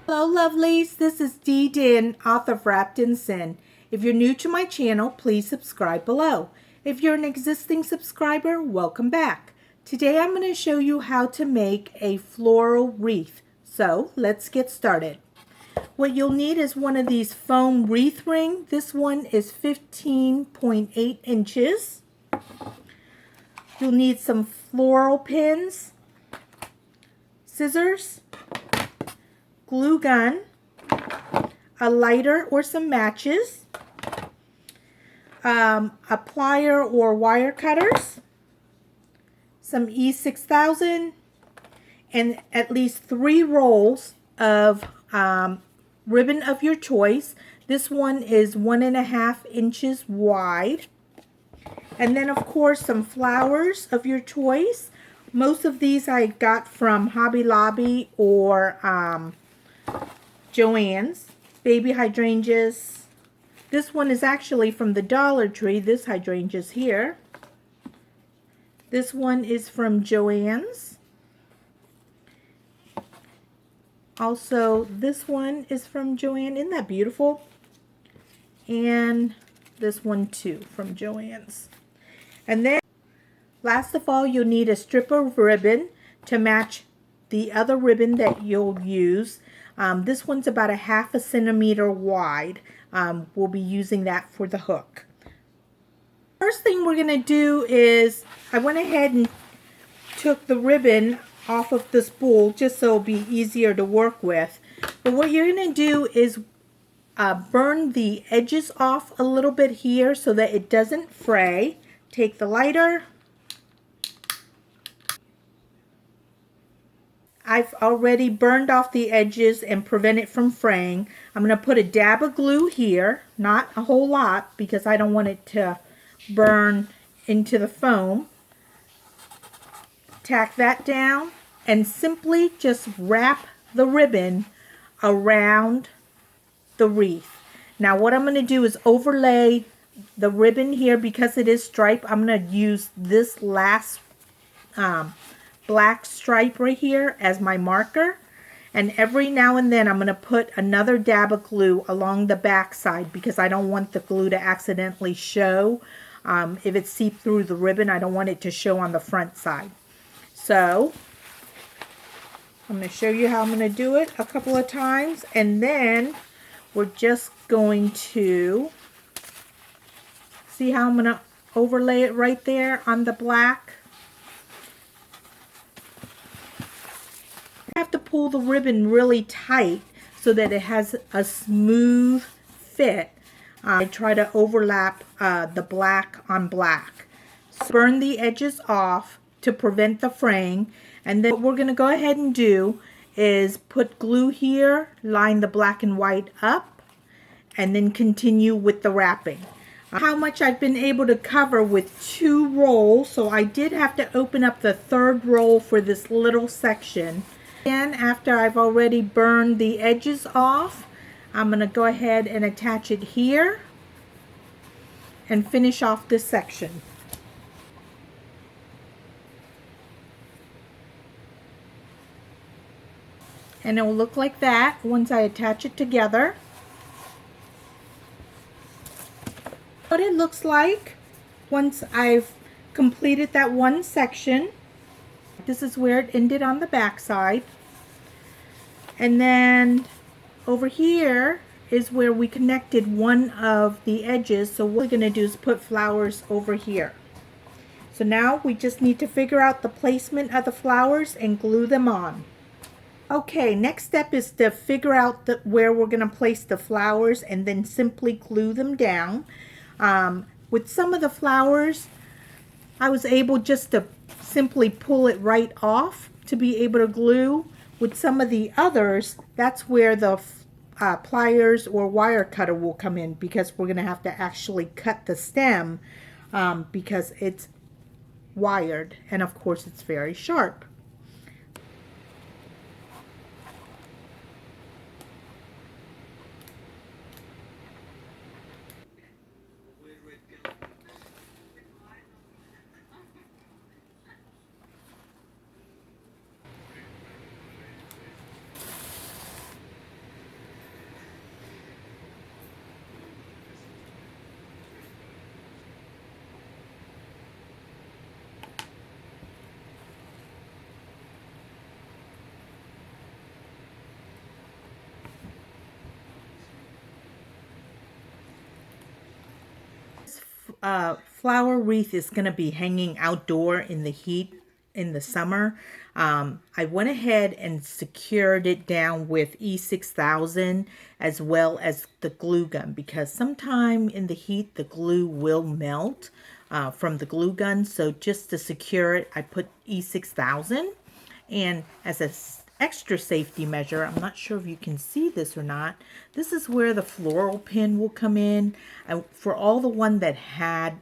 Hello lovelies, this is Dinh, author of Wrapped in Sin. If you're new to my channel, please subscribe below. If you're an existing subscriber, welcome back. Today I'm going to show you how to make a floral wreath. So let's get started. What you'll need is one of these foam wreath ring. This one is 15.8 inches. You'll need some floral pins, scissors, glue gun, a lighter or some matches, a plier or wire cutters, some E6000, and at least 3 rolls of ribbon of your choice. This one is 1.5 inches wide. And then of course some flowers of your choice. Most of these I got from Hobby Lobby or Joann's. Baby hydrangeas. This one is actually from the Dollar Tree, this hydrangea's here. This one is from Joann's. Also, this one is from Joann. Isn't that beautiful? And this one too from Joann's. And then, last of all, you'll need a strip of ribbon to match the other ribbon that you'll use. This one's about 1/2 centimeter wide. We'll be using that for the hook. First thing we're going to do is, I went ahead and took the ribbon off of the spool just so it'll be easier to work with. But what you're going to do is burn the edges off a little bit here so that it doesn't fray. Take the lighter. I've already burned off the edges and prevent it from fraying. I'm going to put a dab of glue here, not a whole lot because I don't want it to burn into the foam. Tack that down and simply just wrap the ribbon around the wreath. Now what I'm going to do is overlay the ribbon here because it is striped. I'm going to use this last black stripe right here as my marker, and every now and then I'm going to put another dab of glue along the back side because I don't want the glue to accidentally show. If it seeped through the ribbon, I don't want it to show on the front side. So I'm going to show you how I'm going to do it a couple of times, and then we're just going to see how I'm going to overlay it right there on the black. I have to pull the ribbon really tight so that it has a smooth fit. I try to overlap the black on black. So burn the edges off to prevent the fraying, and then what we're going to go ahead and do is put glue here, line the black and white up, and then continue with the wrapping. How much I've been able to cover with 2 rolls, so I did have to open up the 3rd roll for this little section. And after I've already burned the edges off, I'm going to go ahead and attach it here and finish off this section. And it will look like that once I attach it together. What it looks like once I've completed that one section. This is where it ended on the back side. And then over here is where we connected one of the edges. So what we're going to do is put flowers over here. So now we just need to figure out the placement of the flowers and glue them on. Okay, next step is to figure out where we're going to place the flowers and then simply glue them down. With some of the flowers, I was able just to simply pull it right off to be able to glue. With some of the others, that's where the pliers or wire cutter will come in because we're going to have to actually cut the stem because it's wired and of course it's very sharp. flower wreath is going to be hanging outdoor in the heat in the summer, I went ahead and secured it down with E6000 as well as the glue gun, because sometime in the heat the glue will melt from the glue gun. So just to secure it, I put E6000. And as an extra safety measure, I'm not sure if you can see this or not, this is where the floral pin will come in. For all the one that had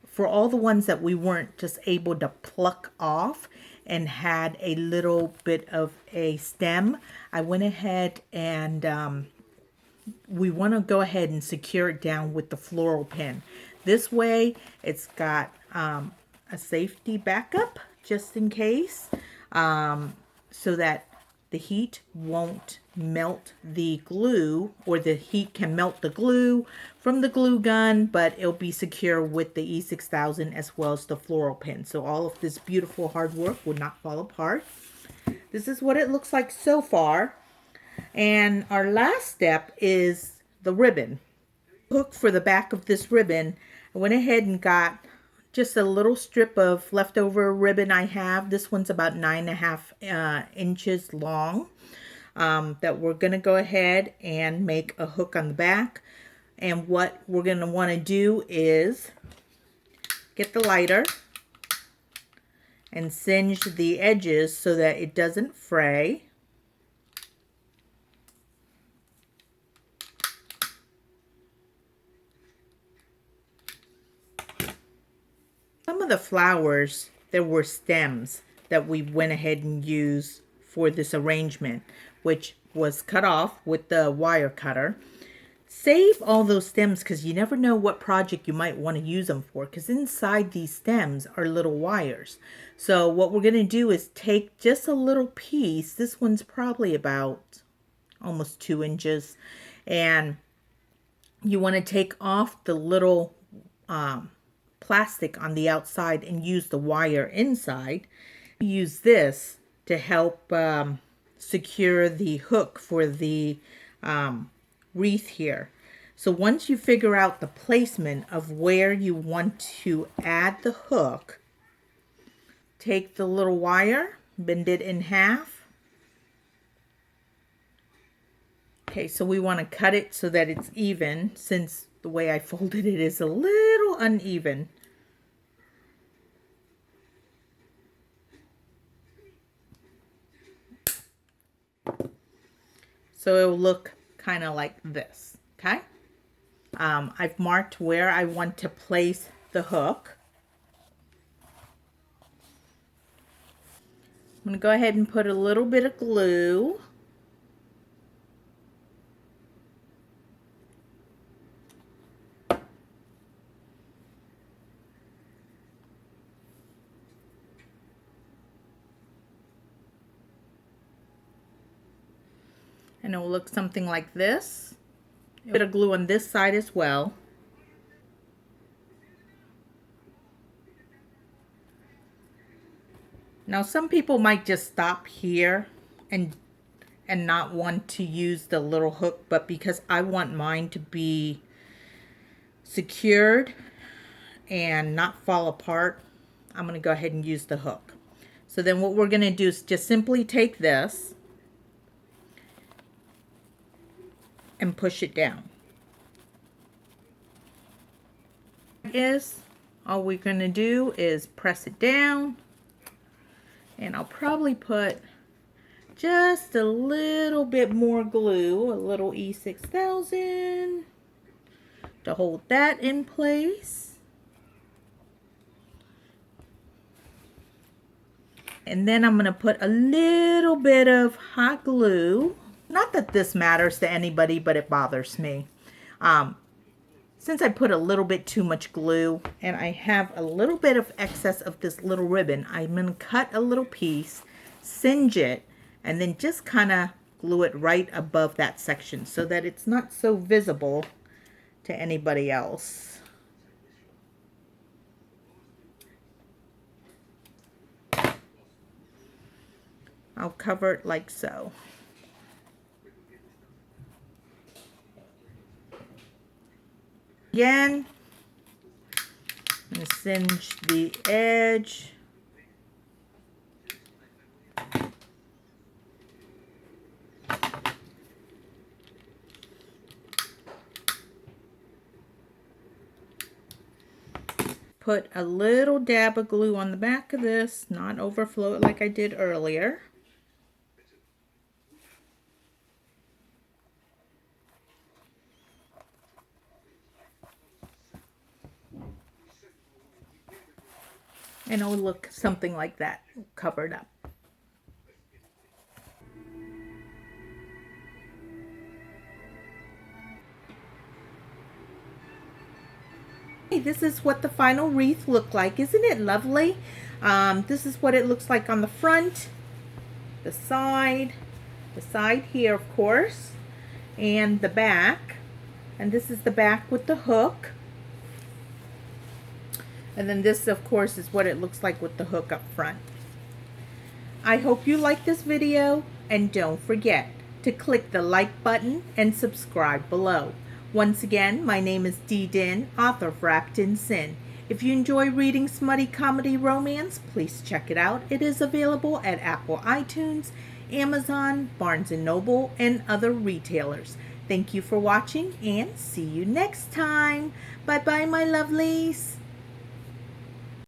for all the ones that we weren't just able to pluck off and had a little bit of a stem, I went ahead and we want to go ahead and secure it down with the floral pin. This way it's got a safety backup just in case, so that the heat won't melt the glue, or the heat can melt the glue from the glue gun, but it'll be secure with the E6000 as well as the floral pin. So all of this beautiful hard work will not fall apart. This is what it looks like so far. And our last step is the ribbon. Hook for the back of this ribbon, I went ahead and got just a little strip of leftover ribbon I have. This one's about 9.5 inches long, that we're going to go ahead and make a hook on the back. And what we're going to want to do is get the lighter and singe the edges so that it doesn't fray. Some of the flowers, there were stems that we went ahead and used for this arrangement, which was cut off with the wire cutter. Save all those stems, because you never know what project you might want to use them for, because inside these stems are little wires. So what we're going to do is take just a little piece. This one's probably about almost 2 inches. And you want to take off the little plastic on the outside and use the wire inside. Use this to help secure the hook for the wreath here. So once you figure out the placement of where you want to add the hook, take the little wire, bend it in half. Okay, so we want to cut it so that it's even, since the way I folded it is a little uneven. So it will look kind of like this, okay? I've marked where I want to place the hook. I'm going to go ahead and put a little bit of glue. And it will look something like this. A bit of glue on this side as well. Now some people might just stop here and not want to use the little hook, but because I want mine to be secured and not fall apart, I'm going to go ahead and use the hook. So then what we're going to do is just simply take this and push it down. All we're going to do is press it down, and I'll probably put just a little bit more glue, a little E6000, to hold that in place. And then I'm going to put a little bit of hot glue. Not that this matters to anybody, but it bothers me. Since I put a little bit too much glue and I have a little bit of excess of this little ribbon, I'm going to cut a little piece, singe it, and then just kind of glue it right above that section so that it's not so visible to anybody else. I'll cover it like so. Again, I'm going to singe the edge. Put a little dab of glue on the back of this, not overflow it like I did earlier. And it'll look something like that, covered up. Hey, this is what the final wreath looked like. Isn't it lovely? This is what it looks like on the front, the side here, of course, and the back. And this is the back with the hook. And then this, of course, is what it looks like with the hook up front. I hope you like this video, and don't forget to click the like button and subscribe below. Once again, my name is Dinh, author of Wrapped in Sin. If you enjoy reading smutty comedy romance, please check it out. It is available at Apple iTunes, Amazon, Barnes & Noble, and other retailers. Thank you for watching, and see you next time. Bye-bye, my lovelies.